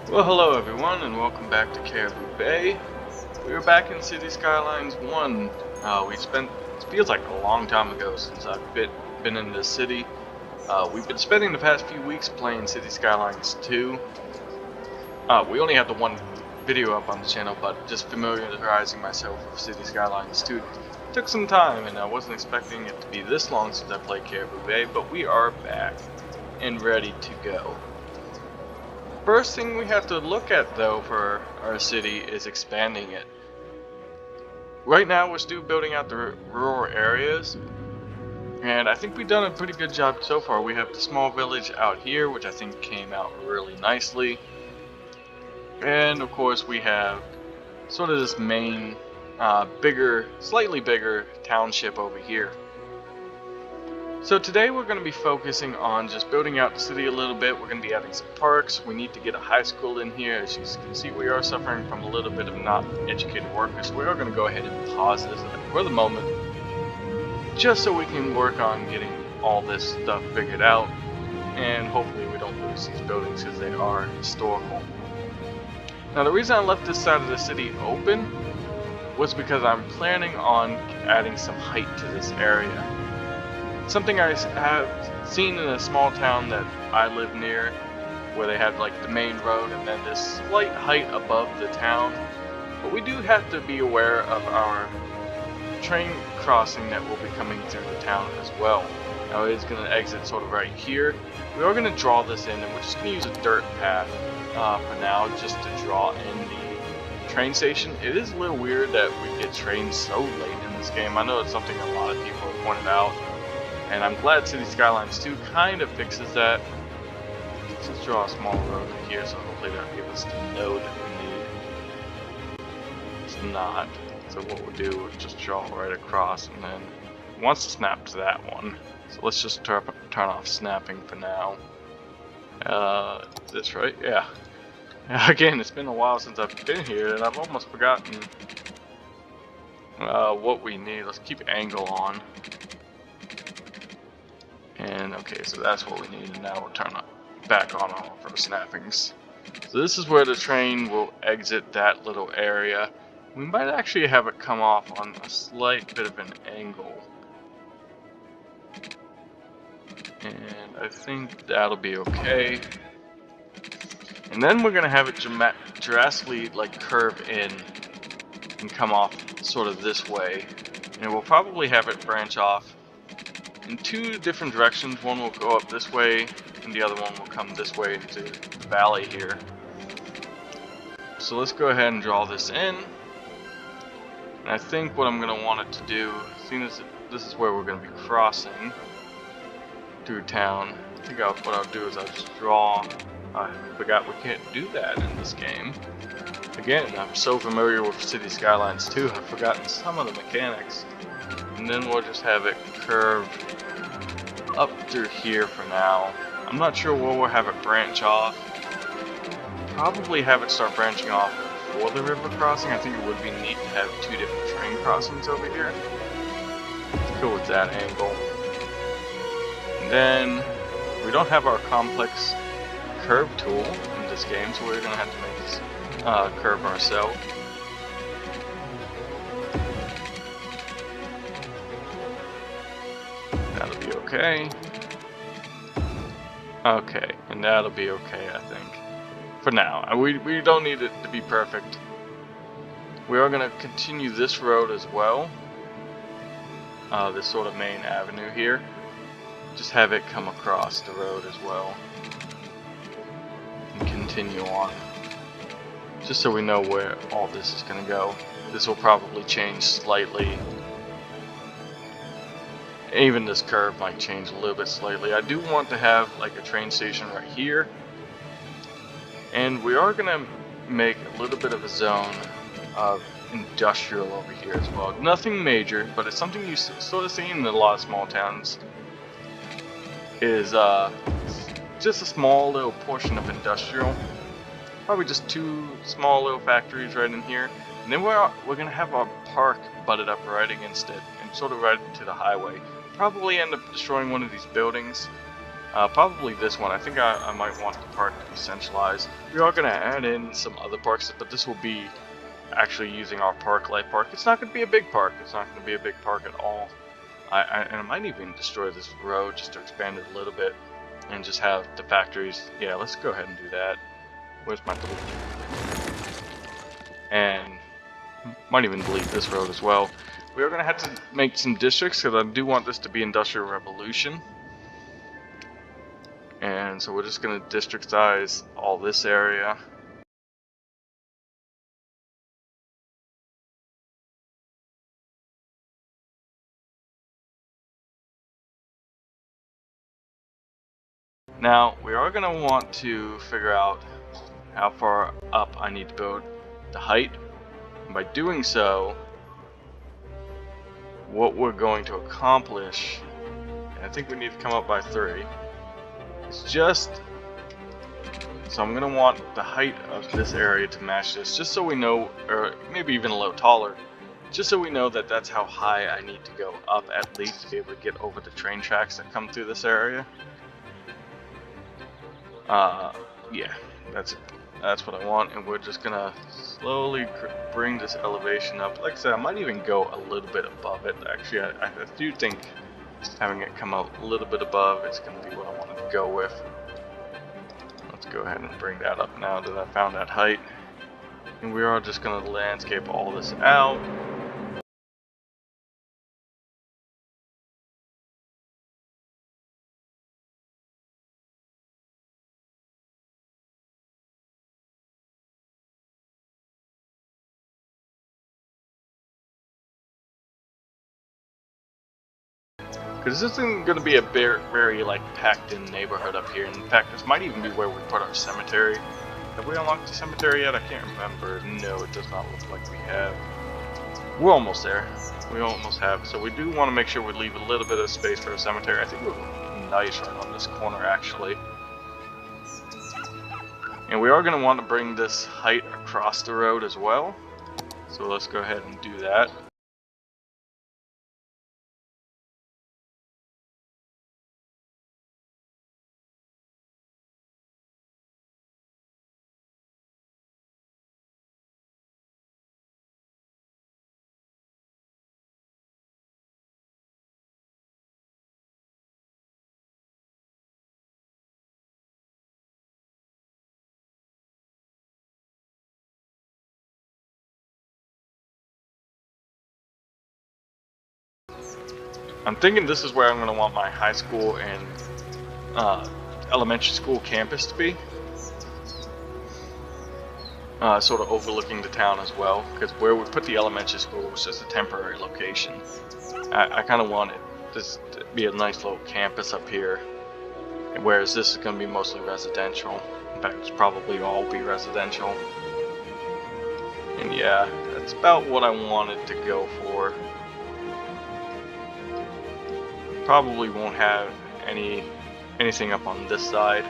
Well, hello everyone, and welcome back to Caribou Bay. We are back in City Skylines 1. It feels like a long time ago since I've been in this city. We've been spending the past few weeks playing City Skylines 2. We only had the one video up on the channel, but just familiarizing myself with City Skylines 2 took some time, and I wasn't expecting it to be this long since I played Caribou Bay, but we are back and ready to go. First thing we have to look at though for our city is expanding it. Right now we're still building out the rural areas, and I think we've done a pretty good job so far. We have the small village out here, which I think came out really nicely. And of course we have sort of this main, slightly bigger township over here. So today we're going to be focusing on just building out the city a little bit. We're going to be adding some parks. We need to get a high school in here. As you can see, we are suffering from a little bit of not educated workers. We are going to go ahead and pause this for the moment, just so we can work on getting all this stuff figured out, and hopefully we don't lose these buildings because they are historical. Now the reason I left this side of the city open was because I'm planning on adding some height to this area. Something I have seen in a small town that I live near, where they have like the main road and then this slight height above the town. But we do have to be aware of our train crossing that will be coming through the town as well. Now it is going to exit sort of right here. We are going to draw this in, and we're just going to use a dirt path for now, just to draw in the train station. It is a little weird that we get trains so late in this game. I know it's something a lot of people have pointed out, and I'm glad City Skylines 2 kind of fixes that. Let's just draw a small road here, so hopefully that'll give us the node that we need. It's not. So what we'll do is just draw right across, and then it wants to snap to that one. So let's just turn off snapping for now. Is this right? Yeah. Again, it's been a while since I've been here, and I've almost forgotten what we need. Let's keep angle on. And okay, so that's what we need, and now we'll turn back on all of our snappings. So this is where the train will exit that little area. We might actually have it come off on a slight bit of an angle. And I think that'll be okay. And then we're gonna have it drastically like curve in and come off sort of this way. And we'll probably have it branch off in two different directions. One will go up this way, and the other one will come this way into the valley here. So let's go ahead and draw this in. And I think what I'm going to want it to do, seeing as this is where we're going to be crossing through town, I think what I'll do is I'll just draw. I forgot we can't do that in this game. Again, I'm so familiar with City Skylines 2, I've forgotten some of the mechanics. And then we'll just have it curve up through here for now. I'm not sure where we'll have it branch off. Probably have it start branching off before the river crossing. I think it would be neat to have two different train crossings over here. Let's go with that angle. And then we don't have our complex curve tool in this game, so we're going to have to make this curve ourselves. That'll be okay. Okay, and that'll be okay, I think. For now. We don't need it to be perfect. We are going to continue this road as well. This sort of main avenue here. Just have it come across the road as well. And continue on. Just so we know where all this is going to go. This will probably change slightly. Even this curve might change a little bit slightly. I do want to have like a train station right here. And we are going to make a little bit of a zone of industrial over here as well. Nothing major, but it's something you sort of see in a lot of small towns. Is just a small little portion of industrial. Probably just two small little factories right in here. And then we're going to have our park butted up right against it and sort of right to the highway. Probably end up destroying one of these buildings. Probably this one. I think I might want the park to be centralized. We are going to add in some other parks, but this will be actually using our park light park. It's not going to be a big park. It's not going to be a big park at all. And I might even destroy this road just to expand it a little bit and just have the factories. Yeah, let's go ahead and do that. Where's my delete? And might even delete this road as well. We are going to have to make some districts because I do want this to be Industrial Revolution. And so we're just going to district size all this area. Now, we are going to want to figure out how far up I need to build the height. And by doing so, what we're going to accomplish, and I think we need to come up by 3, is just, so I'm going to want the height of this area to match this, just so we know, or maybe even a little taller, just so we know that that's how high I need to go up at least to be able to get over the train tracks that come through this area. Yeah, that's what I want, and we're just gonna slowly bring this elevation up. Like I said, I might even go a little bit above it. Actually, I do think having it come out a little bit above is gonna be what I wanted to go with. Let's go ahead and bring that up now that I found that height. And we are just gonna landscape all this out. Because this isn't going to be a very like packed in neighborhood up here. In fact, this might even be where we put our cemetery. Have we unlocked the cemetery yet? I can't remember. No, it does not look like we have. We're almost there. We almost have. So we do want to make sure we leave a little bit of space for a cemetery. I think we're nice right on this corner actually. And we are going to want to bring this height across the road as well. So let's go ahead and do that. I'm thinking this is where I'm going to want my high school and elementary school campus to be. Sort of overlooking the town as well, because where we put the elementary school was just a temporary location. I kind of wanted this to be a nice little campus up here, whereas this is going to be mostly residential. In fact, it's probably all be residential. And yeah, that's about what I wanted to go for. Probably won't have anything up on this side,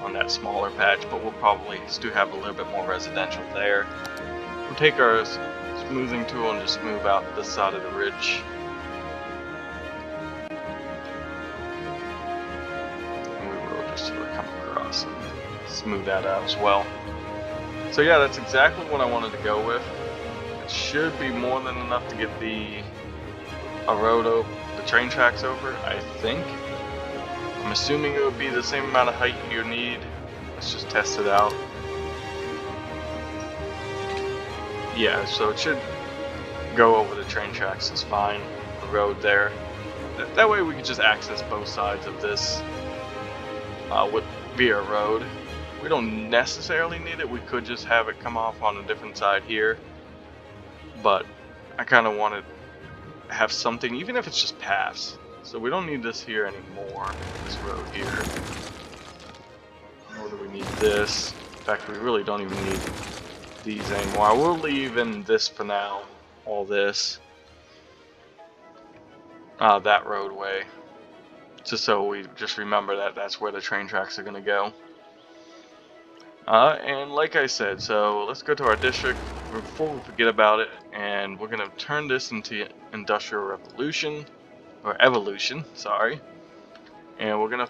on that smaller patch, but we'll probably still have a little bit more residential there. We'll take our smoothing tool and just smooth out this side of the ridge. And we will just sort of come across and smooth that out as well. So yeah, that's exactly what I wanted to go with. It should be more than enough to get the road over, the train tracks over, I think. I'm assuming it would be the same amount of height you need. Let's just test it out. Yeah, so it should go over the train tracks, it's fine. The road there. That way we can just access both sides of this via road. We don't necessarily need it, we could just have it come off on a different side here. But I kind of wanted to have something, even if it's just paths. So we don't need this here anymore, this road here. Nor do we need this. In fact, we really don't even need these anymore. We'll leave in this for now, all this. That roadway. Just so we just remember that that's where the train tracks are going to go. And like I said, so let's go to our district before we forget about it, and we're going to turn this into Industrial Revolution. Or evolution, sorry. And we're gonna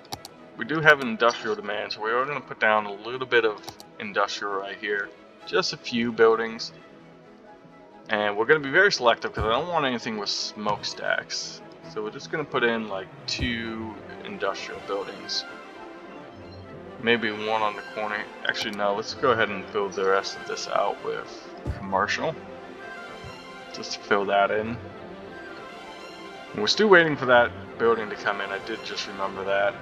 we do have industrial demand, so we are going to put down a little bit of industrial right here. Just a few buildings. And we're going to be very selective because I don't want anything with smokestacks. So we're just going to put in like 2 industrial buildings. Maybe one on the corner. Actually, no, let's go ahead and build the rest of this out with commercial. Just to fill that in. And we're still waiting for that building to come in. I did just remember that.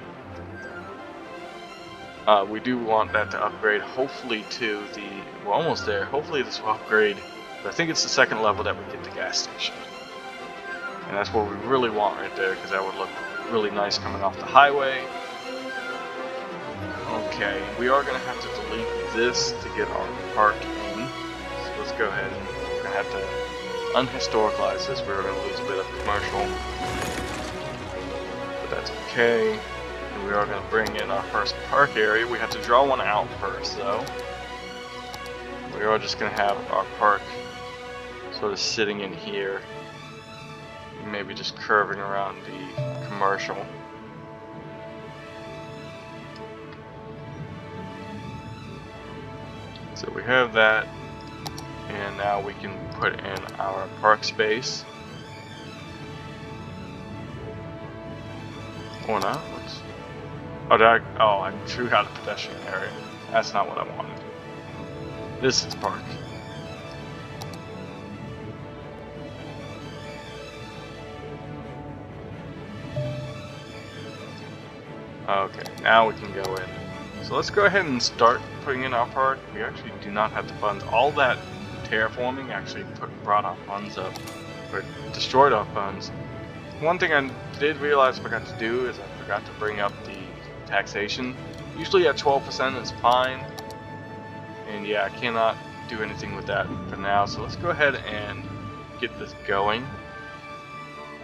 We do want that to upgrade, hopefully to the... We're almost there. Hopefully this will upgrade. But I think it's the 2nd level that we get the gas station. And that's what we really want right there, because that would look really nice coming off the highway. Okay, we are going to have to delete this to get our park in. So let's go ahead and we're going to have to unhistoricalize this. We're going to lose a bit of commercial. But that's okay. And we are going to bring in our first park area. We have to draw one out first though. We are just going to have our park sort of sitting in here. Maybe just curving around the commercial. So we have that, and now we can put in our park space. Or not? I drew out a pedestrian area. That's not what I wanted. This is park. Okay, now we can go in. So let's go ahead and start putting in our park. We actually do not have the funds. All that terraforming actually brought our funds up, or destroyed our funds. One thing I did realize I forgot to do is I forgot to bring up the taxation. Usually at 12% is fine. And yeah, I cannot do anything with that for now. So let's go ahead and get this going.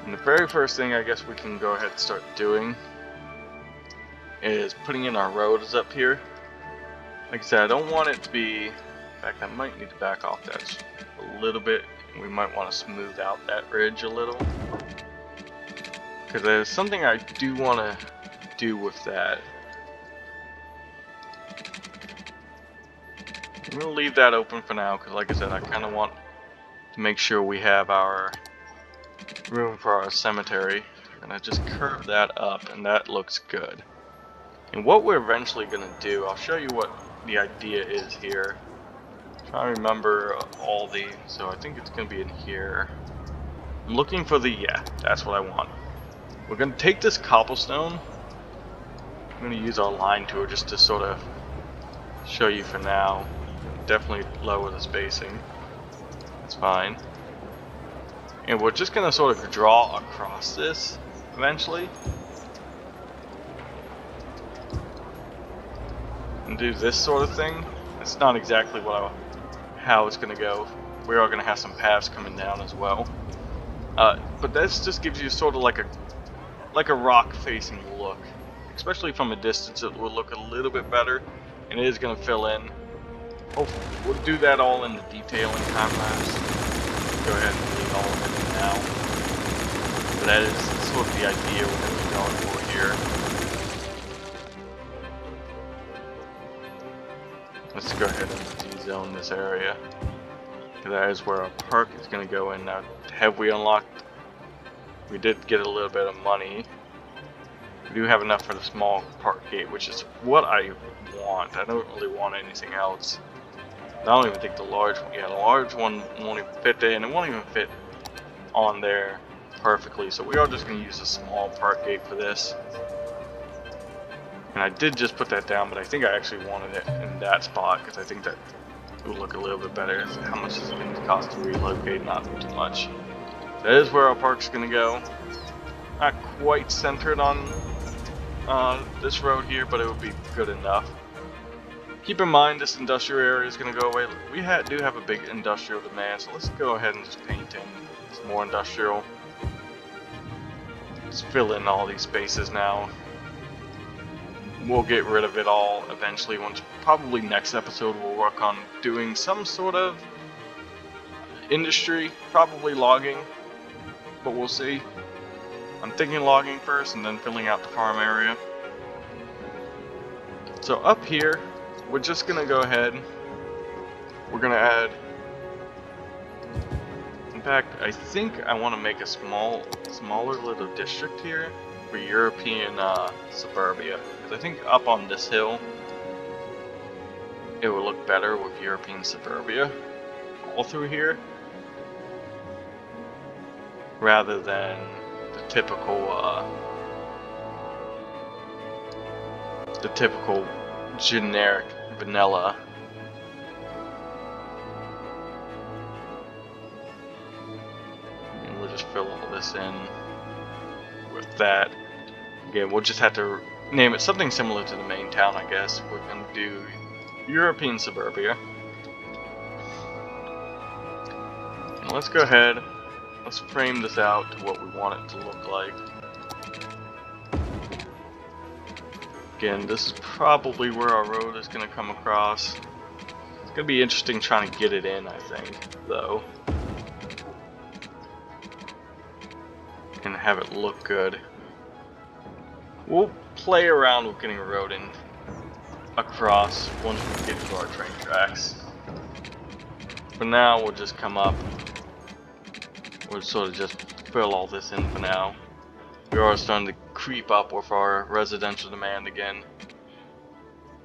And the very first thing I guess we can go ahead and start doing is putting in our roads up here. Like I said, I don't want it to be... In fact, I might need to back off that a little bit. We might want to smooth out that ridge a little. Because there's something I do want to do with that. I'm going to leave that open for now, because like I said, I kind of want to make sure we have our room for our cemetery. And I just curve that up, and that looks good. And what we're eventually going to do, I'll show you what the idea is here. Try to remember all the, so I think it's going to be in here. I'm looking for the, yeah, that's what I want. We're going to take this cobblestone. I'm going to use our line tool just to sort of show you for now. Definitely lower the spacing. That's fine. And we're just going to sort of draw across this eventually. And do this sort of thing. It's not exactly how it's going to go. We are going to have some paths coming down as well. But this just gives you sort of like a rock-facing look. Especially from a distance, it will look a little bit better, and it is going to fill in. Hopefully, we'll do that all in the detailing time lapse. Go ahead and leave all of it now. But that is sort of the idea we're going to be going for here. Let's go ahead and de-zone this area. That is where our park is going to go in. Now, have we unlocked? We did get a little bit of money. We do have enough for the small park gate, which is what I want. I don't really want anything else. I don't even think the large one, yeah, the large one won't even fit there, and it won't even fit on there perfectly. So we are just going to use a small park gate for this. And I did just put that down, but I think I actually wanted it in that spot because I think that it would look a little bit better. How much is it going to cost to relocate? Not too much. That is where our park's going to go. Not quite centered on this road here, but it would be good enough. Keep in mind this industrial area is going to go away. We do have a big industrial demand, so let's go ahead and just paint in some more industrial. Just fill in all these spaces now. We'll get rid of it all eventually. Probably next episode we'll work on doing some sort of industry, probably logging, but we'll see. I'm thinking logging first and then filling out the farm area. So up here, we're just gonna go ahead. We're gonna add. In fact, I think I want to make a smaller little district here for European suburbia. Because I think up on this hill, it would look better with European suburbia all through here, rather than the typical generic vanilla. And we'll just fill all this in with that. Again, we'll just have to name it something similar to the main town, I guess. We're gonna do European suburbia. And let's go ahead, let's frame this out to what we want it to look like. Again, this is probably where our road is going to come across. It's going to be interesting trying to get it in, I think, though. And have it look good. We'll play around with getting a road in across once we get to our train tracks. For now, we'll just come up. We'll sort of just fill all this in for now. We are starting to creep up with our residential demand again.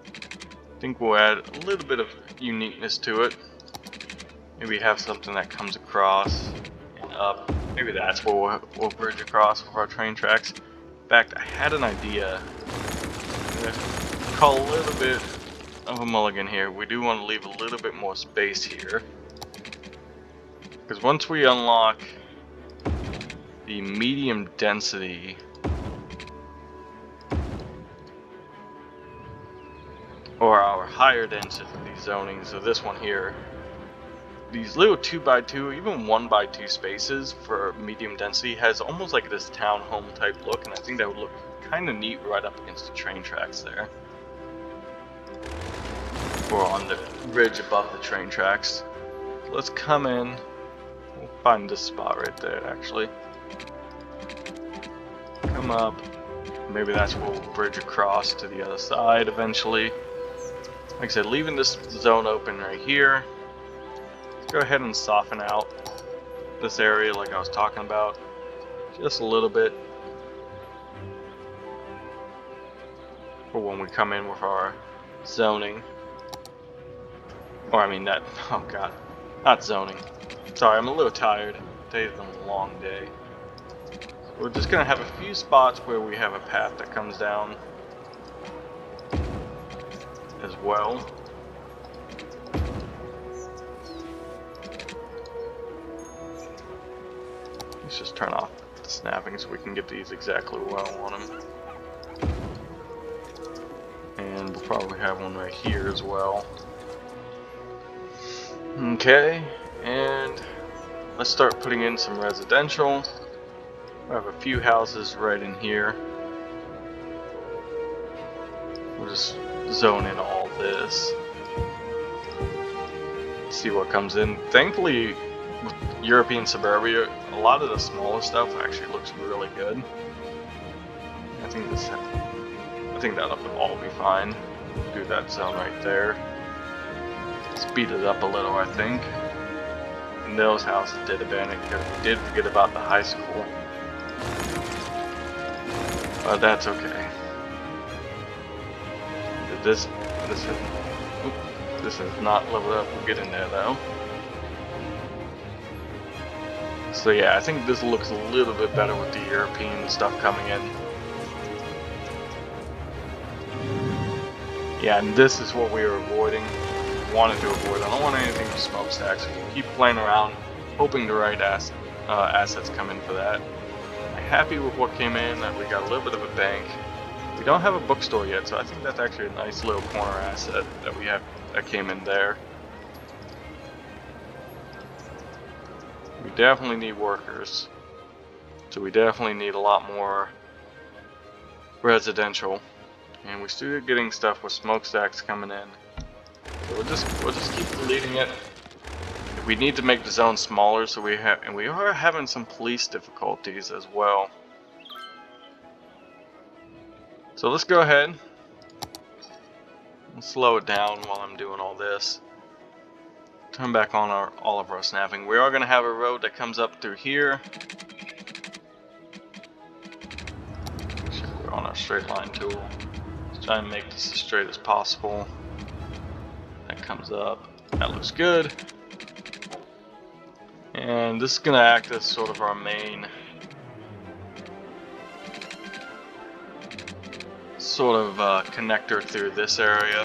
I think we'll add a little bit of uniqueness to it. Maybe have something that comes across and up. Maybe that's where we'll bridge across with our train tracks. In fact, I had an idea. I'm gonna call a little bit of a mulligan here. We do want to leave a little bit more space here. Because once we unlock the medium density or our higher density zoning, so this one here, these little 2x2, even 1x2 spaces for medium density has almost like this townhome type look, and I think that would look kind of neat right up against the train tracks there, or on the ridge above the train tracks. So let's come in, we'll find this spot right there actually. Come up, maybe that's where we'll bridge across to the other side eventually. Like I said, leaving this zone open right here. Let's go ahead and soften out this area like I was talking about, just a little bit, for when we come in with our zoning. Or I mean that, oh god, not zoning. Sorry, I'm a little tired. Today's been a long day. We're just going to have a few spots where we have a path that comes down as well. Let's just turn off the snapping so we can get these exactly where I want them. And we'll probably have one right here as well. Okay, and let's start putting in some residential. We have a few houses right in here. We'll just zone in all this. See what comes in. Thankfully, with European suburbia, a lot of the smaller stuff actually looks really good. I think that'll all be fine. Do that zone right there. Speed it up a little, I think. And those houses did abandon because we did forget about the high school. But that's okay. This is not leveled up. We'll get in there though. So yeah, I think this looks a little bit better with the European stuff coming in. Yeah, and this is what we were avoiding. Wanted to avoid. I don't want anything with smokestacks. We'll keep playing around, hoping the right assets come in for that. I'm happy with what came in. That we got a little bit of a bank. We don't have a bookstore yet, so I think that's actually a nice little corner asset that we have that came in there. We definitely need workers, so we definitely need a lot more residential, and we started getting stuff with smokestacks coming in. So we'll just keep deleting it. We need to make the zone smaller, so we are having some police difficulties as well. So let's go ahead. We'll slow it down while I'm doing all this. Turn back on all of our snapping. We are going to have a road that comes up through here. Make sure we're on our straight line tool. Let's try and make this as straight as possible. That comes up. That looks good. And this is going to act as sort of our main sort of connector through this area.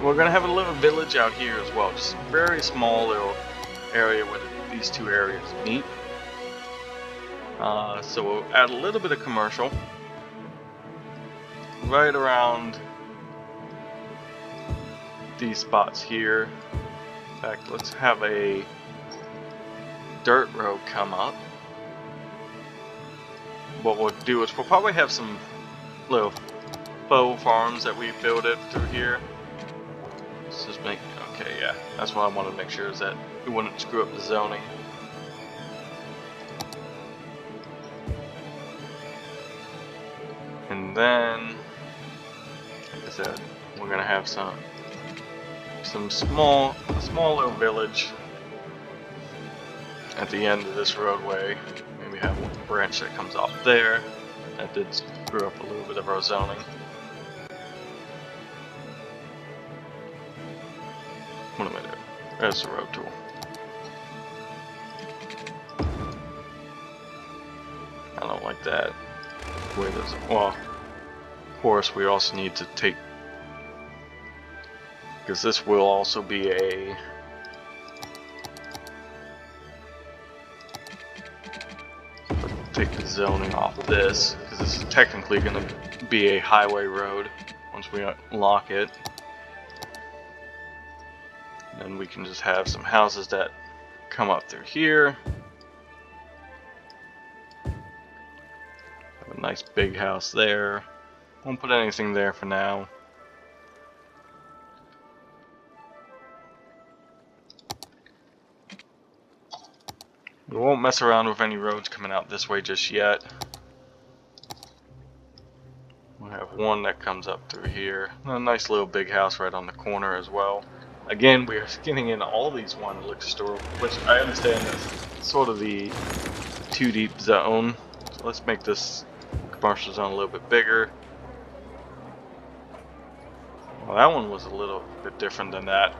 We're going to have a little village out here as well, just a very small little area where these two areas meet. So we'll add a little bit of commercial right around these spots here. In fact, let's have a dirt road come up. What we'll do is we'll probably have some little faux farms that we build it through here. Let's just make, okay, yeah, that's what I wanted to make sure, is that we wouldn't screw up the zoning. And then, like I said, we're gonna have some small little village at the end of this roadway. Maybe have one branch that comes off there. That did screw up a little bit of our zoning. What am I doing? There's the road tool. I don't like that. Where does it? Well, of course, we also need to take, because this will also be a take the zoning off of this, because this is technically going to be a highway road once we unlock it. Then we can just have some houses that come up through here. Have a nice big house there. Won't put anything there for now. We won't mess around with any roads coming out this way just yet. We'll have one that comes up through here. A nice little big house right on the corner as well. Again, we are getting in all these one liquor store, which I understand is sort of the too deep zone. So let's make this commercial zone a little bit bigger. Well, that one was a little bit different than that.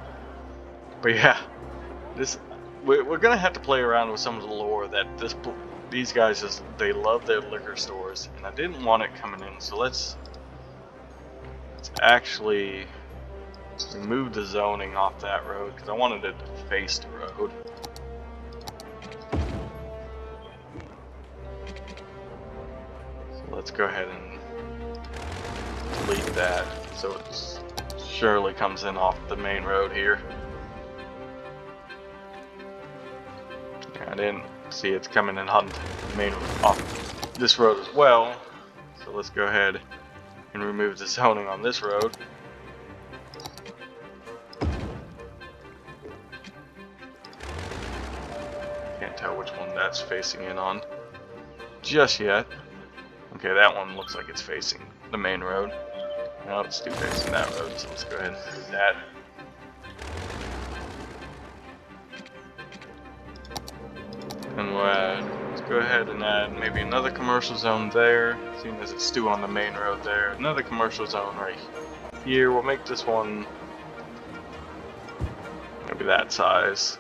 But yeah, we're gonna have to play around with some of the lore that these guys they love their liquor stores, and I didn't want it coming in. So let's actually remove the zoning off that road, because I wanted it to face the road. So let's go ahead and delete that so it surely comes in off the main road here. Yeah, I didn't see it's coming in on the main off this road as well. So let's go ahead and remove the zoning on this road. Tell which one that's facing in on just yet. Okay, that one looks like it's facing the main road. No, it's still facing that road, so let's go ahead and do that. And let's go ahead and add maybe another commercial zone there, seeing as it's still on the main road there. Another commercial zone right here. We'll make this one maybe that size,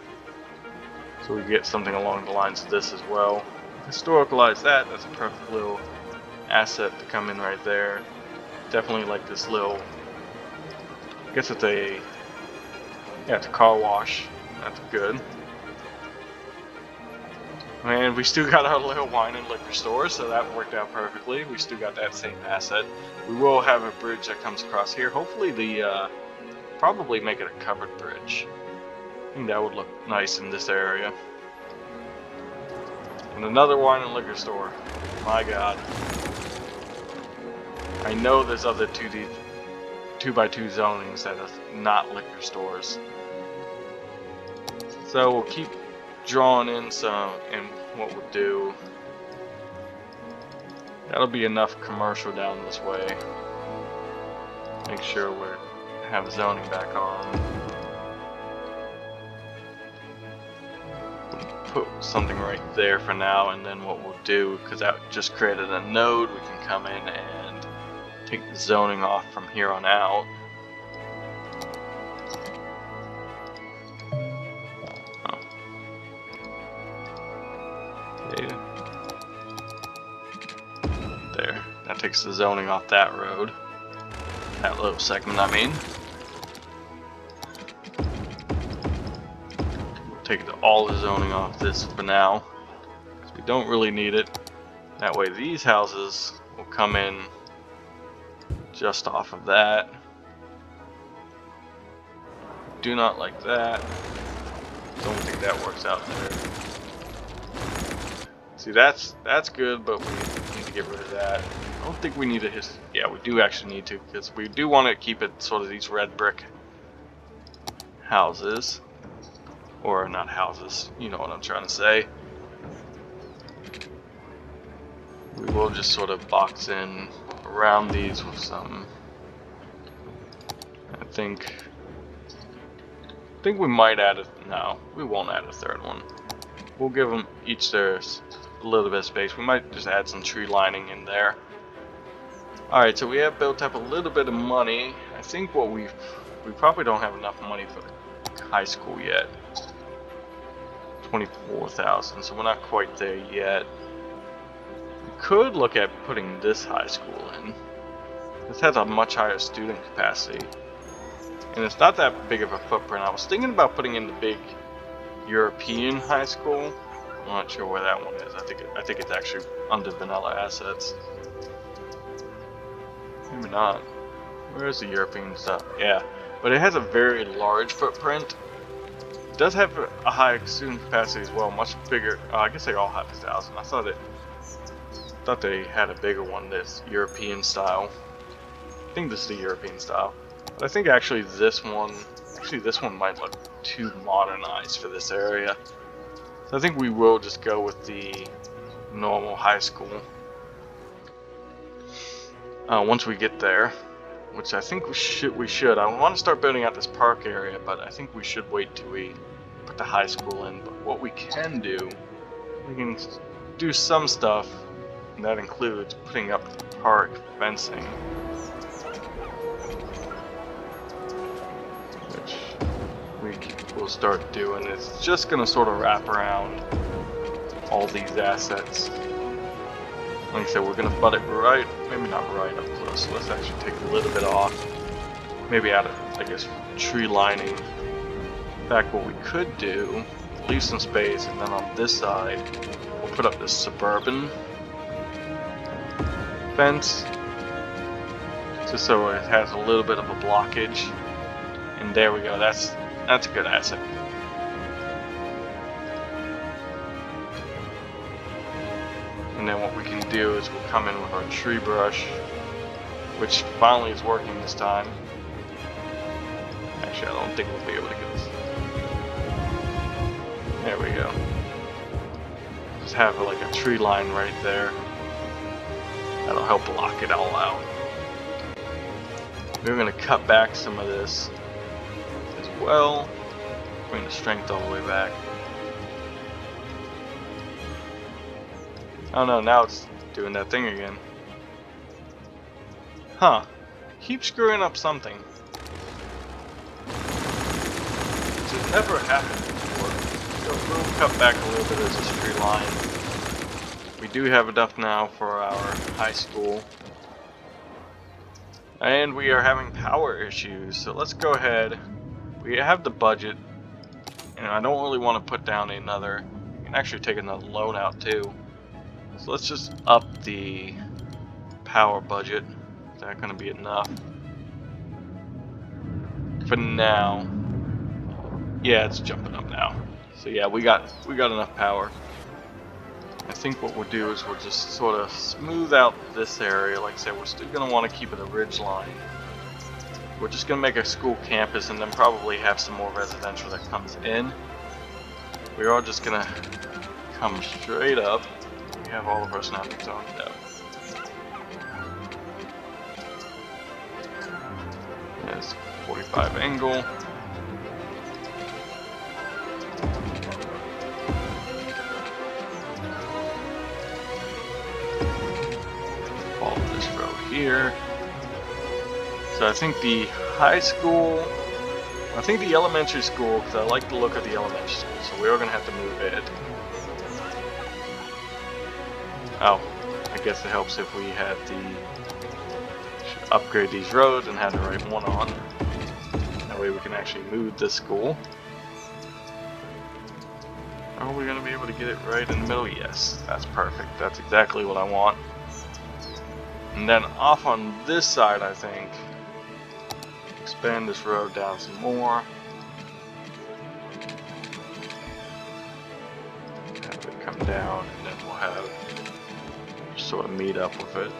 so we get something along the lines of this as well. Historicalize that. That's a perfect little asset to come in right there. Definitely like this little, I guess it's a, yeah, it's a car wash. That's good. And we still got our little wine and liquor store, so that worked out perfectly. We still got that same asset. We will have a bridge that comes across here. Hopefully probably make it a covered bridge. I think that would look nice in this area. And another wine and liquor store. My god. I know there's other 2x2 zonings that are not liquor stores. So we'll keep drawing in some, and what we'll do, that'll be enough commercial down this way. Make sure we have zoning back on. Put something right there for now, and then what we'll do, because that just created a node, we can come in and take the zoning off from here on out. Oh. Okay. There, that takes the zoning off that road, that little segment I mean. Take all the zoning off this for now, because we don't really need it. That way these houses will come in just off of that. Do not like that. Don't think that works out there. See, that's good, but we need to get rid of that. I don't think we need to hit. Yeah, we do actually need to, because we do want to keep it sort of these red brick houses. Or not houses, you know what I'm trying to say. We will just sort of box in around these with some. I think we might add no, we won't add a third one. We'll give them each their a little bit of space. We might just add some tree lining in there. Alright, so we have built up a little bit of money. I think what we probably don't have enough money for the high school yet. 24,000, so we're not quite there yet. We could look at putting this high school in. This has a much higher student capacity, and it's not that big of a footprint. I was thinking about putting in the big European high school. I'm not sure where that one is. I think it's actually under vanilla assets. Maybe not. Where is the European stuff? Yeah, but it has a very large footprint. It does have a high student capacity as well, much bigger. I guess they all have 1,000. I thought they had a bigger one, this European style. I think this is the European style. But I think actually this one might look too modernized for this area. So I think we will just go with the normal high school. Once we get there, which I think we should. I want to start building out this park area, but I think we should wait till we put the high school in. But what we can do, we can do some stuff, and that includes putting up park fencing, which we'll start doing. It's just going to sort of wrap around all these assets. Like I said, we're going to butt it right, maybe not right up close, so let's actually take a little bit off. Maybe add, I guess, tree lining. In fact, what we could do, leave some space, and then on this side, we'll put up this suburban fence, just so it has a little bit of a blockage. And there we go, that's a good asset. And then what we can do is we'll come in with our tree brush, which finally is working this time. Actually, I don't think we'll be able to get this. There we go. Just have like a tree line right there. That'll help block it all out. We're going to cut back some of this as well. Bring the strength all the way back. Oh no, now it's doing that thing again. Huh. Keep screwing up something. Which has never happened before. So we'll cut back a little bit of this tree line. We do have enough now for our high school. And we are having power issues, so let's go ahead. We have the budget, and I don't really want to put down another. You can actually take another loan out too. So let's just up the power budget. Is that going to be enough? For now. Yeah, it's jumping up now. So yeah, we got enough power. I think what we'll do is we'll just sort of smooth out this area. Like I said, we're still going to want to keep it a ridge line. We're just going to make a school campus and then probably have some more residential that comes in. We are just gonna come straight up. We have all of our snapping on now. There's 45 angle. Follow this road here. So I think the high school, I think the elementary school, because I like the look of the elementary school, so we are going to have to move it. Oh, I guess it helps if we had should upgrade these roads and have the right one on. That way we can actually move this school. Are we going to be able to get it right in the middle? Yes, that's perfect. That's exactly what I want. And then off on this side, I think, expand this road down some more. Have it come down, and then we'll have sort of meet up with it.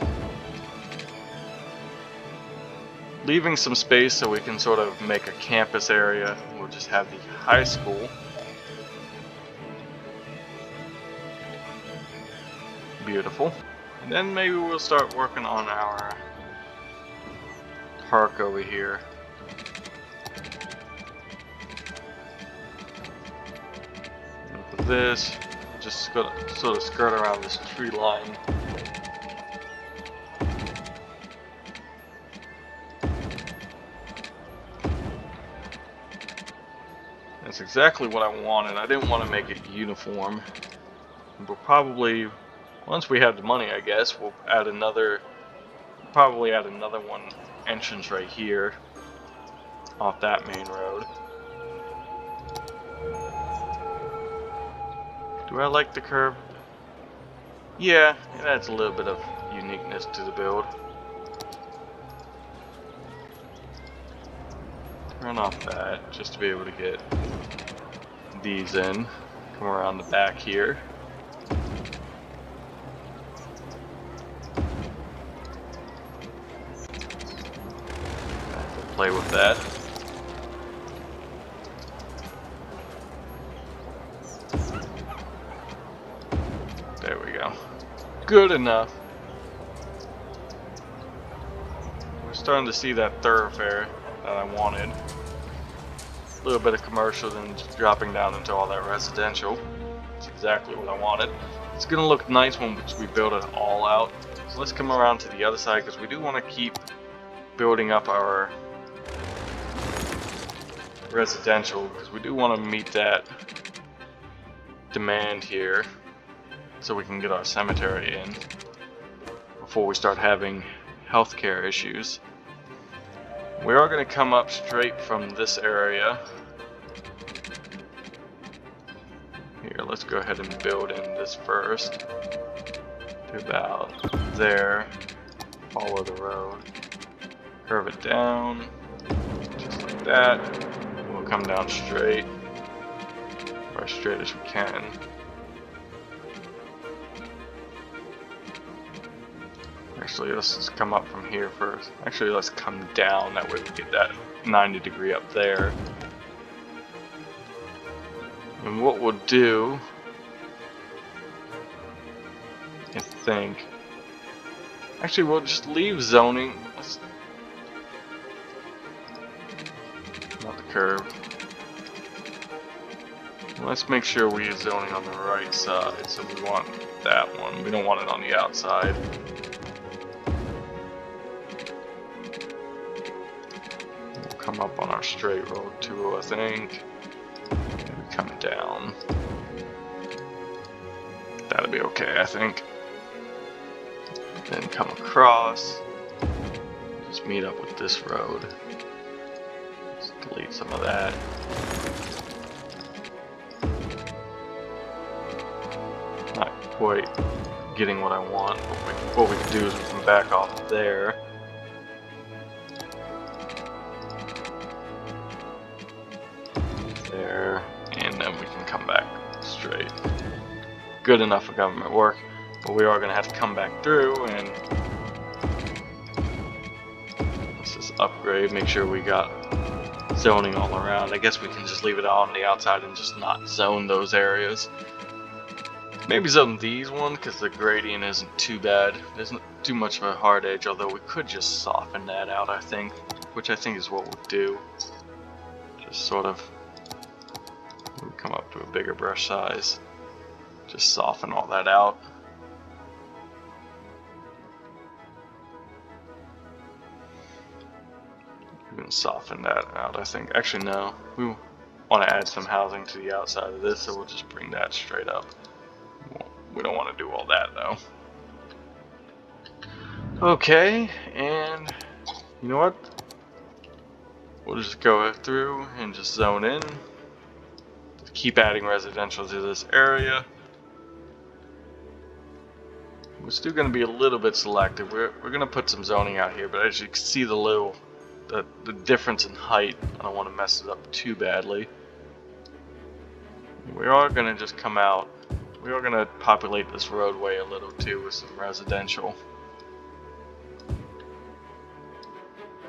Leaving some space so we can sort of make a campus area. We'll just have the high school. Beautiful. And then maybe we'll start working on our park over here. And for this, just gonna sort of skirt around this tree line. That's exactly what I wanted. I didn't want to make it uniform. We'll probably, once we have the money, I guess, we'll add another, probably add another one entrance right here off that main road. Do I like the curve? Yeah, it adds a little bit of uniqueness to the build. Turn off that just to be able to get these in. Come around the back here. Play with that. There we go. Good enough. We're starting to see that thoroughfare that I wanted. A little bit of commercial, then just dropping down into all that residential. That's exactly what I wanted. It's gonna look nice when we build it all out. So let's come around to the other side because we do want to keep building up our residential because we do want to meet that demand here so we can get our cemetery in before we start having healthcare issues. We are going to come up straight from this area. Here, let's go ahead and build in this first to about there. Follow the road, curve it down just like that. We'll come down straight, or as straight as we can. Actually, let's just come up from here first. Actually, let's come down, that way we get that 90 degree up there. And what we'll do, I think, actually we'll just leave zoning. Not the curve. Let's make sure we're zoning on the right side. So we want that one. We don't want it on the outside. We'll come up on our straight road too, I think. Maybe come down. That'll be okay, I think. Then come across. Just meet up with this road. Delete some of that. Not quite getting what I want. What we can do is we can back off there. There. And then we can come back straight. Good enough for government work. But we are going to have to come back through and let's just upgrade. Make sure we got zoning all around. I guess we can just leave it all on the outside and just not zone those areas. Maybe zone these ones because the gradient isn't too bad. There's not too much of a hard edge, although we could just soften that out, I think. Which I think is what we'll do. Just sort of we'll come up to a bigger brush size. Just soften all that out. We can soften that out, I think. Actually, no. We want to add some housing to the outside of this, so we'll just bring that straight up. We don't want to do all that, though. Okay, and you know what? We'll just go through and just zone in. Just keep adding residential to this area. We're still going to be a little bit selective. We're going to put some zoning out here, but as you can see the difference in height, I don't want to mess it up too badly. We are going to just come out. We are going to populate this roadway a little too with some residential.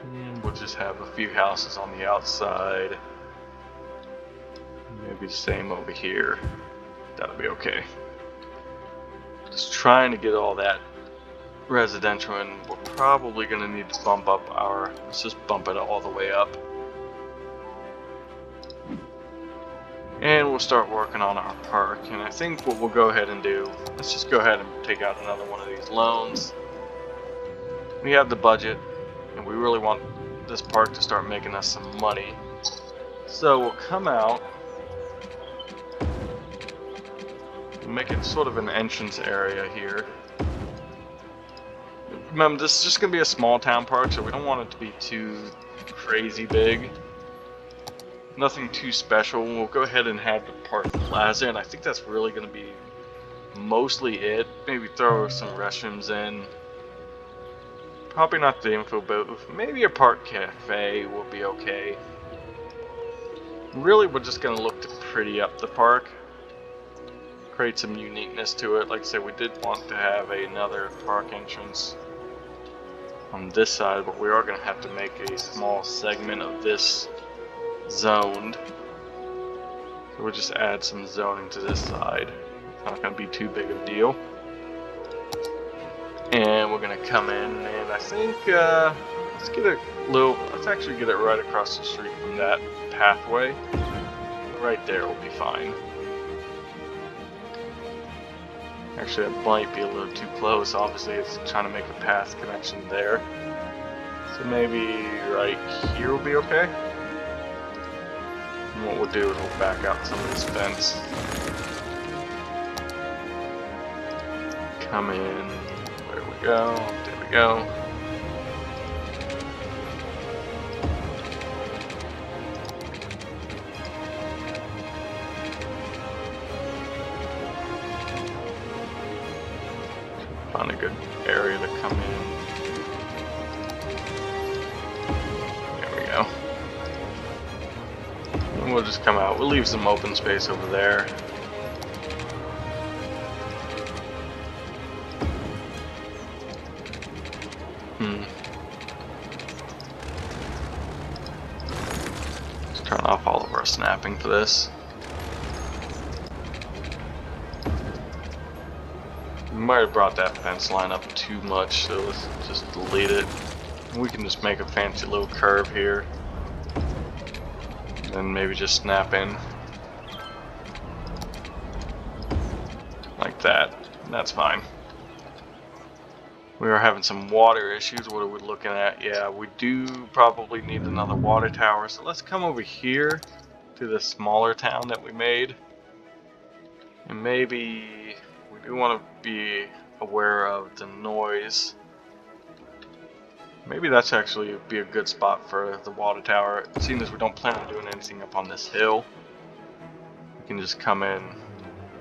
And we'll just have a few houses on the outside. Maybe the same over here. That'll be okay. Just trying to get all that residential, and we're probably going to need to bump up our, let's just bump it all the way up. And we'll start working on our park, and I think what we'll go ahead and do, let's just go ahead and take out another one of these loans. We have the budget, and we really want this park to start making us some money. So we'll come out, make it sort of an entrance area here. Remember, this is just going to be a small town park, so we don't want it to be too crazy big. Nothing too special. We'll go ahead and have the park plaza, and I think that's really going to be mostly it. Maybe throw some restrooms in. Probably not the info booth. Maybe a park cafe will be okay. Really, we're just going to look to pretty up the park. Create some uniqueness to it. Like I said, we did want to have another park entrance on this side, but we are going to have to make a small segment of this zoned. So we'll just add some zoning to this side. It's not going to be too big of a deal. And we're going to come in, and I think let's actually get it right across the street from that pathway. Right there will be fine. Actually, it might be a little too close. Obviously, it's trying to make a path connection there. So maybe right here will be okay. And what we'll do is we'll back out some of this fence. Come in. There we go. There we go. Find a good area to come in. There we go. And we'll just come out. We'll leave some open space over there. Just turn off all of our snapping for this. Might have brought that fence line up too much, so let's just delete it. We can just make a fancy little curve here. And then maybe just snap in. Like that. That's fine. We are having some water issues. What are we looking at? Yeah, we do probably need another water tower. So let's come over here to the smaller town that we made. And maybe we do want to be aware of the noise. Maybe that's actually be a good spot for the water tower. Seeing as we don't plan on doing anything up on this hill, we can just come in.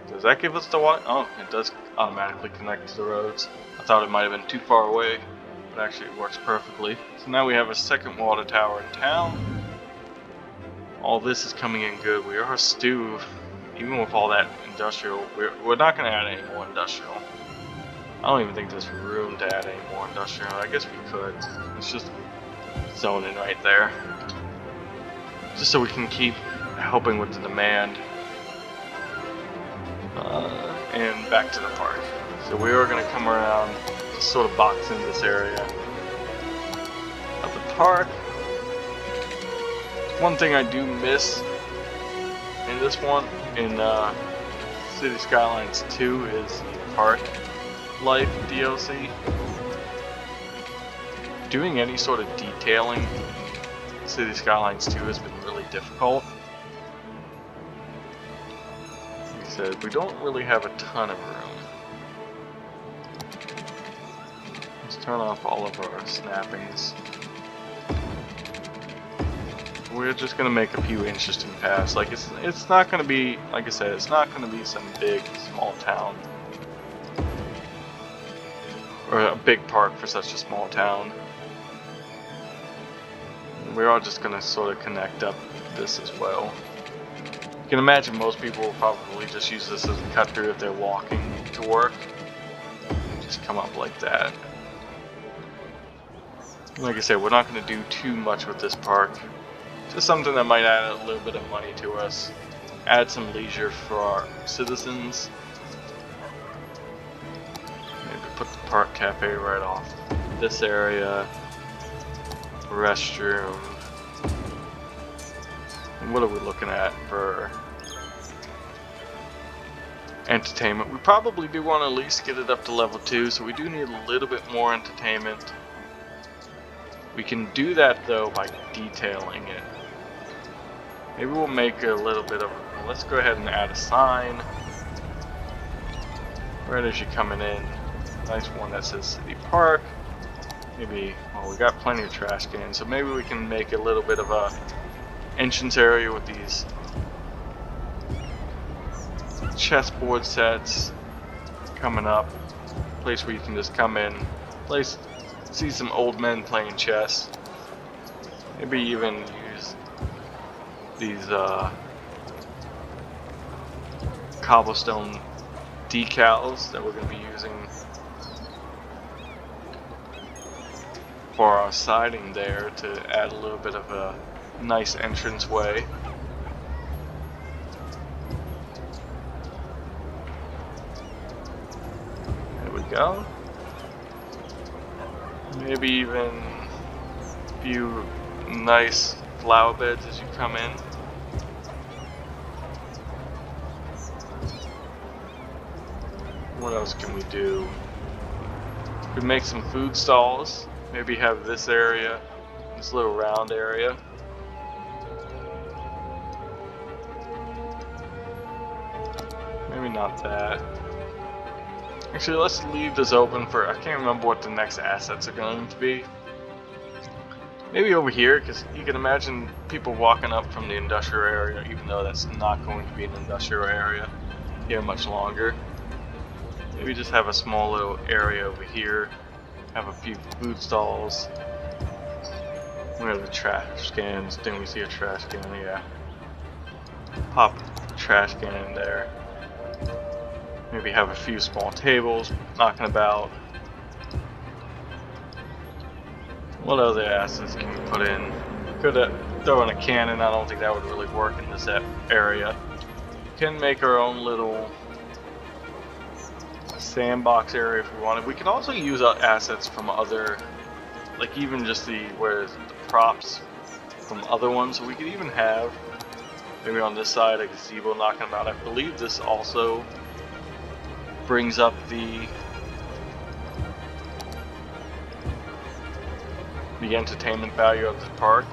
Does that give us the water? Oh, it does automatically connect to the roads. I thought it might have been too far away, but actually it works perfectly. So now we have a second water tower in town. All this is coming in good. We are still, even with all that industrial, we're not going to add any more industrial. I don't even think there's room to add any more industrial. I guess we could. It's just zoning right there. just so we can keep helping with the demand. And back to the park. So we are going to come around, just sort of box in this area of the park. One thing I do miss in this one, in City Skylines 2, is the park life DLC. Doing any sort of detailing in City Skylines 2 has been really difficult. Like I said, we don't really have a ton of room. Let's turn off all of our snappings. We're just gonna make a few interesting paths. Like it's not gonna be, like I said, it's not gonna be some big small town or a big park for such a small town. We are just gonna sort of connect up this as well. You can imagine most people will probably just use this as a cut through if they're walking to work. Just come up like that. Like I said, we're not gonna do too much with this park. Just something that might add a little bit of money to us, add some leisure for our citizens. Maybe put the park cafe right off this area, restroom. And what are we looking at for entertainment? We probably do want to at least get it up to level 2, so we do need a little bit more entertainment. We can do that though by detailing it. Maybe we'll make a little bit of, well, let's go ahead and add a sign right as you're coming in. Nice one that says City Park. Maybe, well, we got plenty of trash cans, so maybe we can make a little bit of a entrance area with these chessboard sets coming up. Place where you can just come in, see some old men playing chess. Maybe even use these cobblestone decals that we're going to be using for our siding there to add a little bit of a nice entrance way. There we go. Maybe even a few nice flower beds as you come in. What else can we do? We could make some food stalls. Maybe have this area, this little round area. Maybe not that. Actually, let's leave this open for, I can't remember what the next assets are going to be. Maybe over here, because you can imagine people walking up from the industrial area, even though that's not going to be an industrial area here much longer. Maybe just have a small little area over here, have a few food stalls. Where are the trash cans? Didn't we see a trash can? Yeah. Pop a trash can in there. Maybe have a few small tables knocking about. What other assets can we put in? Could throw in a cannon. I don't think that would really work in this area. Can make our own little sandbox area if we wanted. We can also use assets from other, like even just the props from other ones. So we could even have maybe on this side a gazebo knocking about. I believe this also brings up the entertainment value of the park.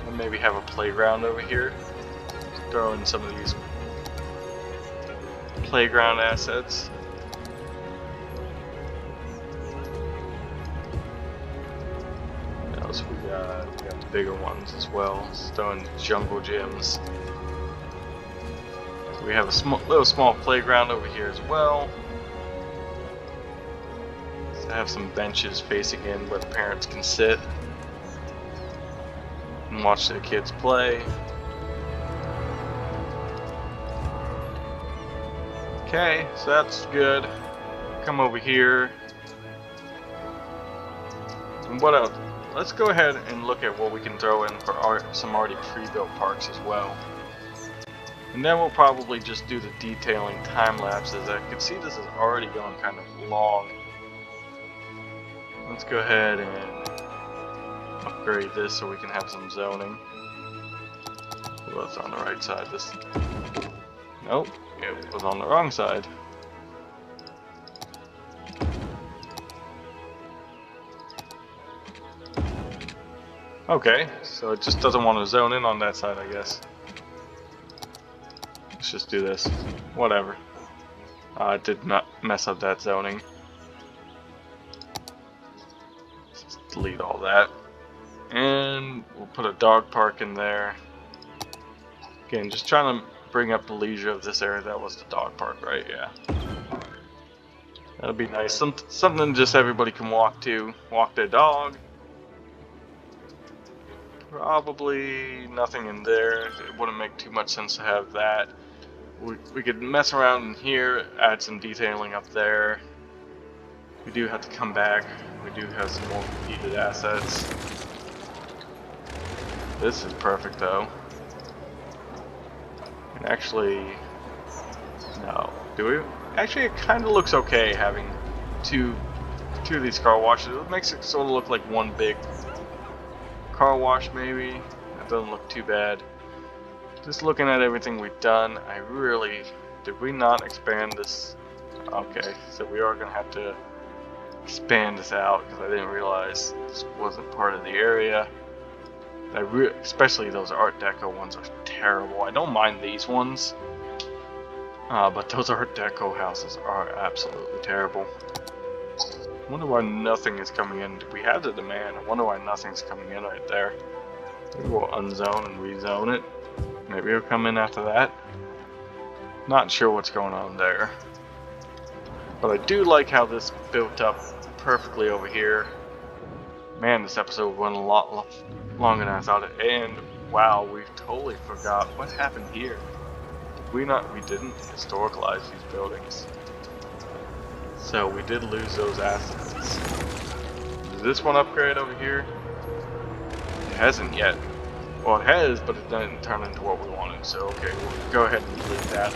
And maybe have a playground over here. Throw in some of these playground assets. What else we got? We got the bigger ones as well. Throwing jungle gyms. So we have a little small playground over here as well. So have some benches facing in where the parents can sit and watch their kids play. Okay, so that's good. Come over here. And what else? let's go ahead and look at what we can throw in for some already pre-built parks as well. And then we'll probably just do the detailing time lapses. I can see this is already going kind of long. Let's go ahead and upgrade this so we can have some zoning. Well, it's on the right side. This. Nope, it was on the wrong side. Okay, so it just doesn't want to zone in on that side, I guess. Let's just do this. Whatever. It did not mess up that zoning. Let's just delete all that. And we'll put a dog park in there. Again, just trying to bring up the leisure of this area. That was the dog park, right? Yeah. That'll be nice. Something just everybody can walk to. Walk their dog. Probably nothing in there. It wouldn't make too much sense to have that. We could mess around in here, add some detailing up there. We do have to come back. We do have some more completed assets. This is perfect though. And actually, no. Do we? Actually, it kind of looks okay having two of these car washes. It makes it sort of look like one big car wash maybe. That doesn't look too bad. Just looking at everything we've done, did we not expand this? Okay, so we are gonna have to expand this out because I didn't realize this wasn't part of the area. Especially those Art Deco ones are terrible. I don't mind these ones, but those Art Deco houses are absolutely terrible. I wonder why nothing is coming in. We have the demand. I wonder why nothing's coming in right there. Maybe we'll unzone and rezone it. Maybe it'll come in after that. Not sure what's going on there. But I do like how this built up perfectly over here. Man, this episode went a lot longer than I thought it. And wow, we totally forgot what happened here. We didn't historicalize these buildings. So we did lose those assets. Does this one upgrade over here? It hasn't yet. Well, it has, but it didn't turn into what we wanted. So okay, we'll go ahead and delete that.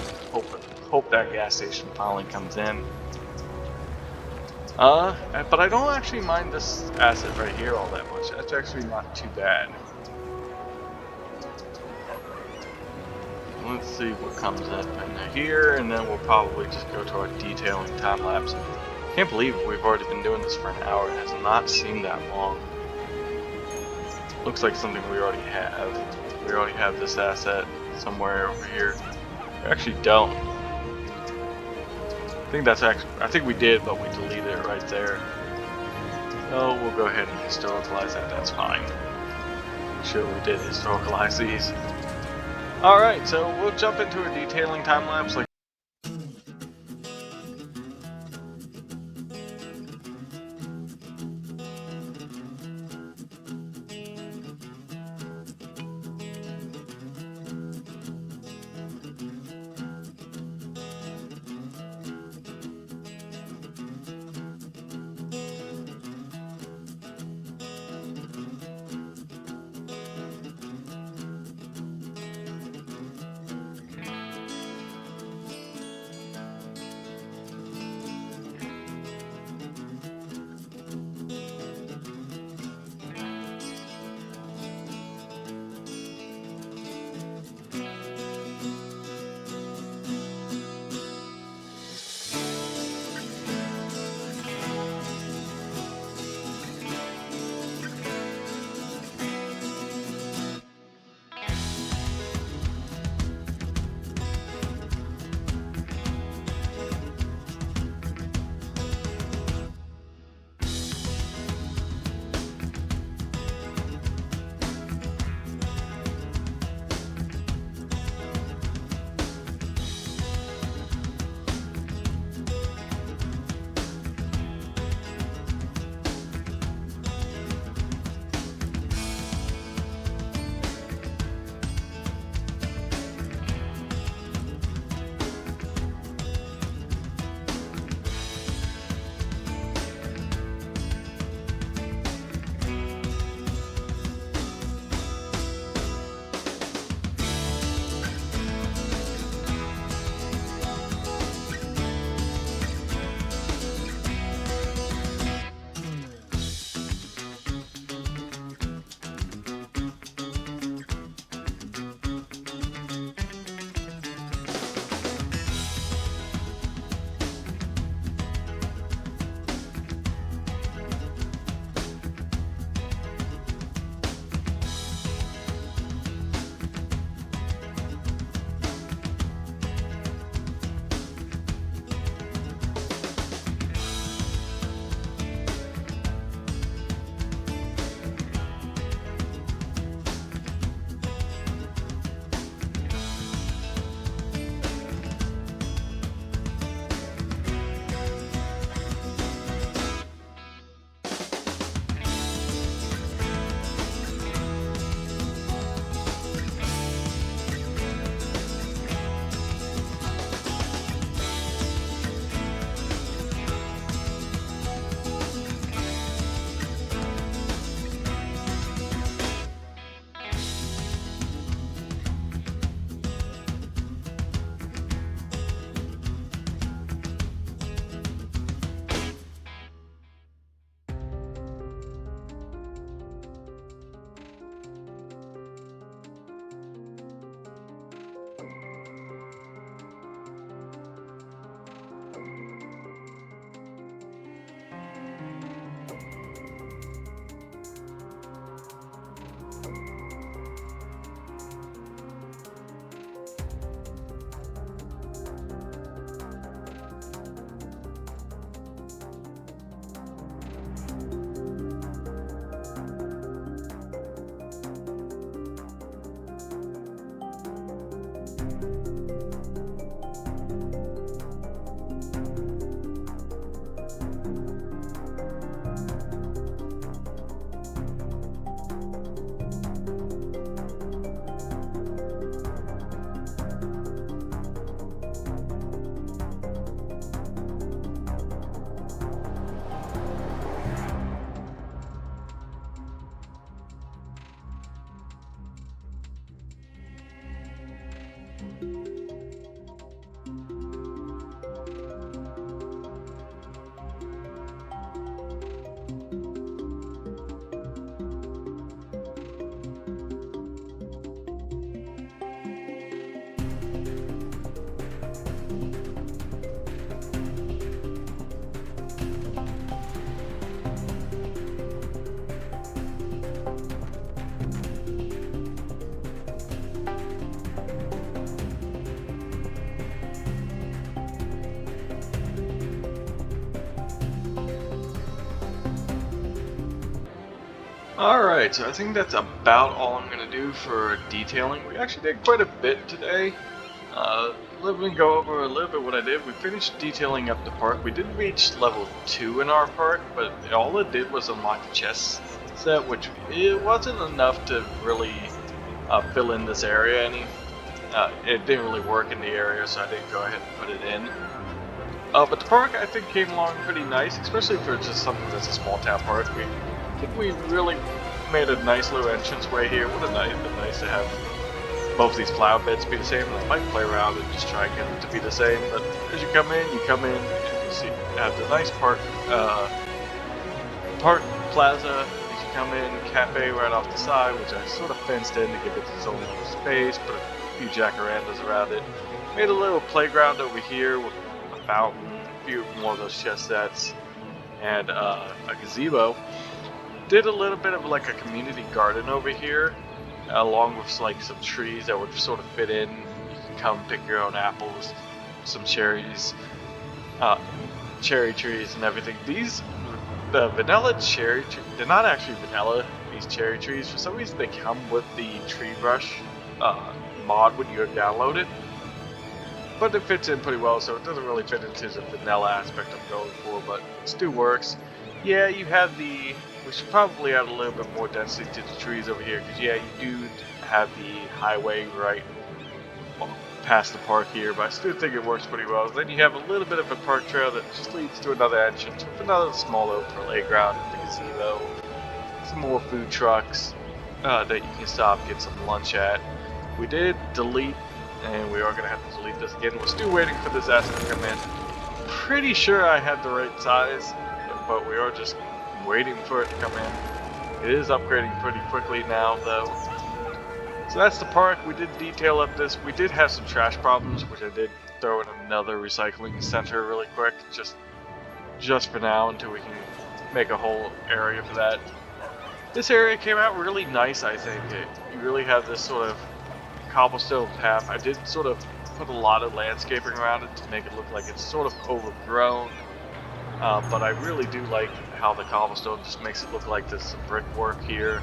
Hope that gas station finally comes in. But I don't actually mind this asset right here all that much. That's actually not too bad. Let's see what comes up in here, and then we'll probably just go to our detailing time lapse. Can't believe we've already been doing this for an hour. It has not seemed that long. Looks like something we already have. We already have this asset somewhere over here. We actually don't. I think we did, but we deleted it right there. So we'll go ahead and historicalize that. That's fine. Sure, we did historicalize these. Alright, so we'll jump into a detailing time lapse. Alright, so I think that's about all I'm going to do for detailing. We actually did quite a bit today. Let me go over a little bit what I did. We finished detailing up the park. We did reach level 2 in our park, but all it did was unlock the chest set, which it wasn't enough to really fill in this area any. It didn't really work in the area, so I didn't go ahead and put it in. But the park, I think, came along pretty nice, especially for just something that's a small town park. I think we really made a nice little entranceway here. Would have been nice to have both these flower beds be the same. I might play around and just try and get them to be the same. But as you come in, and you see have the nice park plaza. As you come in, cafe right off the side, which I sort of fenced in to give it its own little space. Put a few jacarandas around it. Made a little playground over here with a fountain, a few more of those chess sets, and a gazebo. Did a little bit of like a community garden over here, along with like some trees that would sort of fit in. You can come pick your own apples, some cherries, cherry trees and everything. The vanilla cherry tree, they're not actually vanilla, these cherry trees. For some reason they come with the tree brush mod when you download it. But it fits in pretty well, so it doesn't really fit into the vanilla aspect I'm going for, but it still works. Yeah, you have we should probably add a little bit more density to the trees over here, because yeah, you do have the highway right past the park here, but I still think it works pretty well. Then you have a little bit of a park trail that just leads to another entrance with another small little playground, the gazebo, some more food trucks that you can stop, get some lunch at. We did delete, and we are going to have to delete this again. We're still waiting for this asset to come in. Pretty sure I had the right size, but we are just waiting for it to come in. It is upgrading pretty quickly now, though. So that's the park. We did detail up this. We did have some trash problems, which I did throw in another recycling center really quick, just for now, until we can make a whole area for that. This area came out really nice, I think. You really have this sort of cobblestone path. I did sort of put a lot of landscaping around it to make it look like it's sort of overgrown. But I really do like how the cobblestone just makes it look like there's some brickwork here.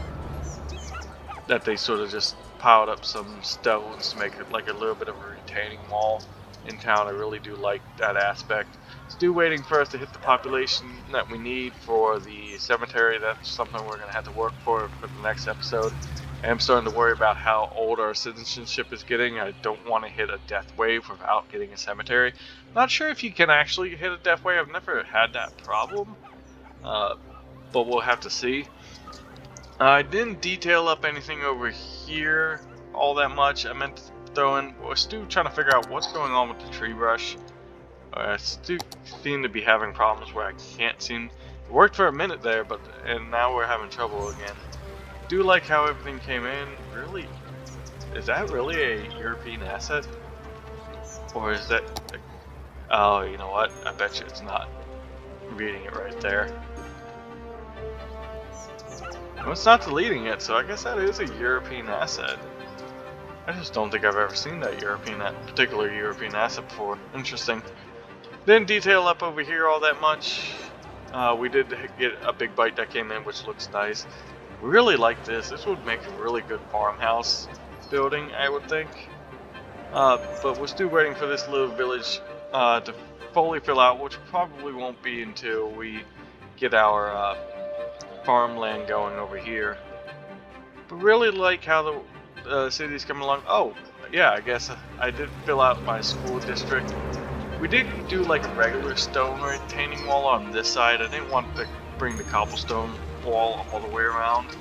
That they sort of just piled up some stones to make it like a little bit of a retaining wall in town. I really do like that aspect. Still waiting for us to hit the population that we need for the cemetery. That's something we're going to have to work for the next episode. And I'm starting to worry about how old our citizenship is getting. I don't want to hit a death wave without getting a cemetery. Not sure if you can actually hit a death wave. I've never had that problem. But we'll have to see. I didn't detail up anything over here all that much. I meant to throw in. We're still trying to figure out what's going on with the tree brush. I still seem to be having problems where I can't seem. It worked for a minute there, and now we're having trouble again. Do like how everything came in. Really, is that really a European asset, or is that? Oh, you know what? I bet you it's not. Reading it right there. Well, it's not deleting it, so I guess that is a European asset. I just don't think I've ever seen that particular European asset before. Interesting. Didn't detail up over here all that much. We did get a big bite that came in, which looks nice. Really like this. This would make a really good farmhouse building, I would think. But we're still waiting for this little village to fully fill out, which probably won't be until we get our farmland going over here. But really like how the city's coming along. Oh, yeah, I guess I did fill out my school district. We did do like a regular stone retaining wall on this side. I didn't want to bring the cobblestone wall all the way around.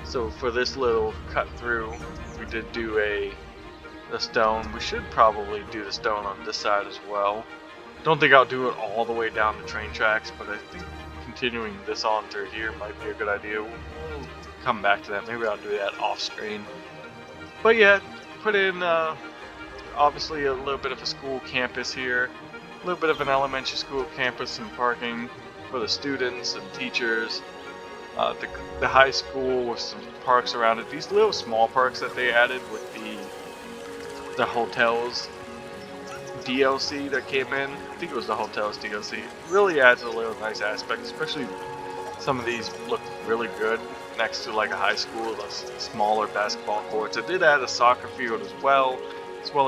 So for this little cut through, we did do a the stone. We should probably do the stone on this side as well. Don't think I'll do it all the way down the train tracks, but I think continuing this on through here might be a good idea. We'll come back to that. Maybe I'll do that off screen. But yeah, put in obviously a little bit of a school campus here, a little bit of an elementary school campus and parking for the students and teachers. The high school with some parks around it. These little small parks that they added with the hotels DLC that came in, I think it was the hotels DLC, really adds a little nice aspect, especially some of these look really good next to like a high school, those smaller basketball courts. It did add a soccer field as well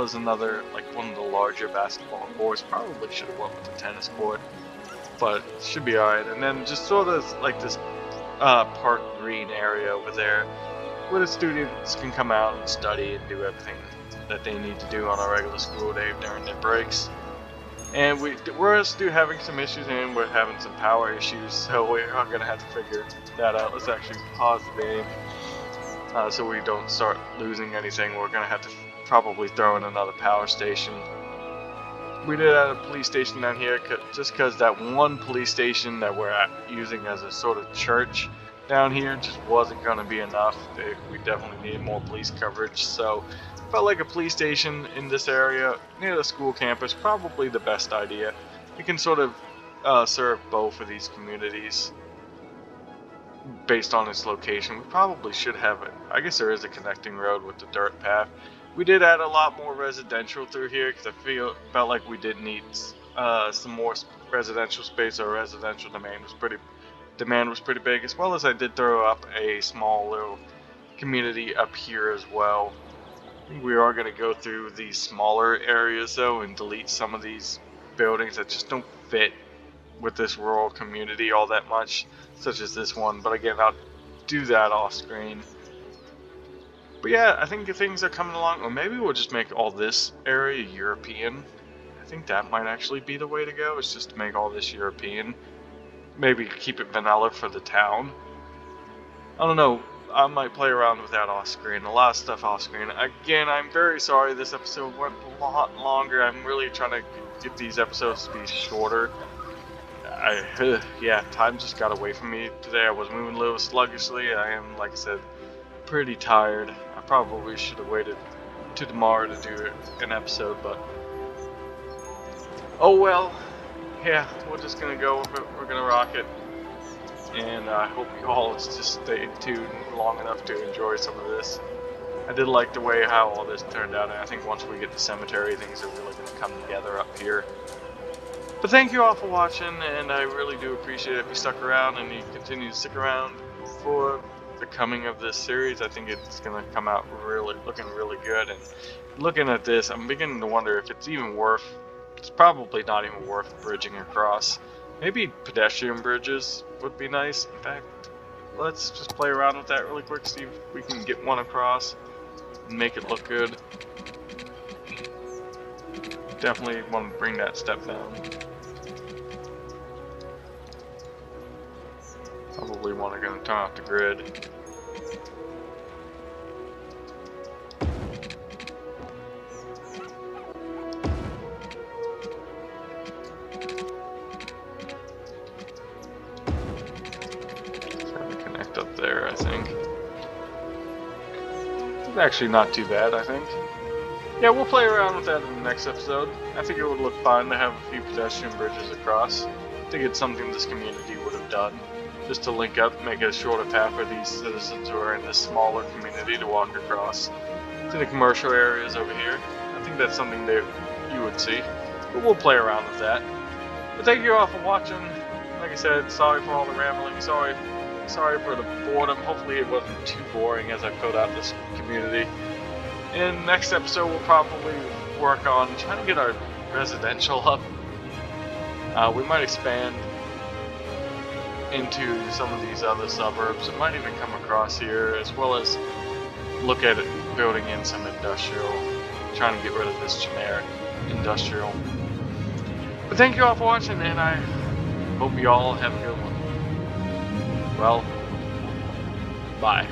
as another, like one of the larger basketball courts. Probably should have went with the tennis court, but should be alright. And then just sort of like this park green area over there where the students can come out and study and do everything that they need to do on a regular school day during their breaks. And we're still having some issues, and we're having some power issues, so we're going to have to figure that out. Let's actually pause the game so we don't start losing anything. We're going to have to probably throw in another power station. We did add a police station down here just because that one police station that we're using as a sort of church down here just wasn't going to be enough. We definitely need more police coverage, so felt like a police station in this area near the school campus probably the best idea. You can sort of serve both of these communities based on its location. We probably should have it. I guess there is a connecting road with the dirt path. We did add a lot more residential through here because I felt like we did need some more residential space. Our residential demand was pretty big, as well as I did throw up a small little community up here as well. We are going to go through these smaller areas though and delete some of these buildings that just don't fit with this rural community all that much, such as this one. But again, I'll do that off screen. But yeah, I think things are coming along. Or maybe we'll just make all this area European. I think that might actually be the way to go, is just to make all this European. Maybe keep it vanilla for the town. I don't know. I might play around with that off screen. A lot of stuff off screen. Again, I'm very sorry this episode went a lot longer. I'm really trying to get these episodes to be shorter. Yeah, time just got away from me today. I was moving a little sluggishly. I am, like I said, pretty tired. I probably should have waited to tomorrow to do an episode, but oh well. Yeah, we're just gonna go with it. We're gonna rock it. And I hope you all just stayed tuned long enough to enjoy some of this. I did like the way how all this turned out, and I think once we get the cemetery, things are really going to come together up here. But thank you all for watching, and I really do appreciate it if you stuck around and you continue to stick around for the coming of this series. I think it's going to come out looking really good. And looking at this, I'm beginning to wonder if it's even worth. It's probably not even worth bridging across. Maybe pedestrian bridges would be nice. In fact, let's just play around with that really quick, see if we can get one across and make it look good. Definitely want to bring that step down. Probably want to go and turn off the grid. Up there, I think. It's actually not too bad, I think. Yeah, we'll play around with that in the next episode. I think it would look fine to have a few pedestrian bridges across. I think it's something this community would have done, just to link up, make it a shorter path for these citizens who are in this smaller community to walk across to the commercial areas over here. I think that's something that you would see, but we'll play around with that. But thank you all for watching. Like I said, sorry for all the rambling, sorry for the boredom. Hopefully it wasn't too boring as I filled out this community. In next episode we'll probably work on trying to get our residential up. We might expand into some of these other suburbs. It might even come across here, as well as look at it building in some industrial, trying to get rid of this generic industrial. But thank you all for watching, and I hope you all have a good one. Well, bye.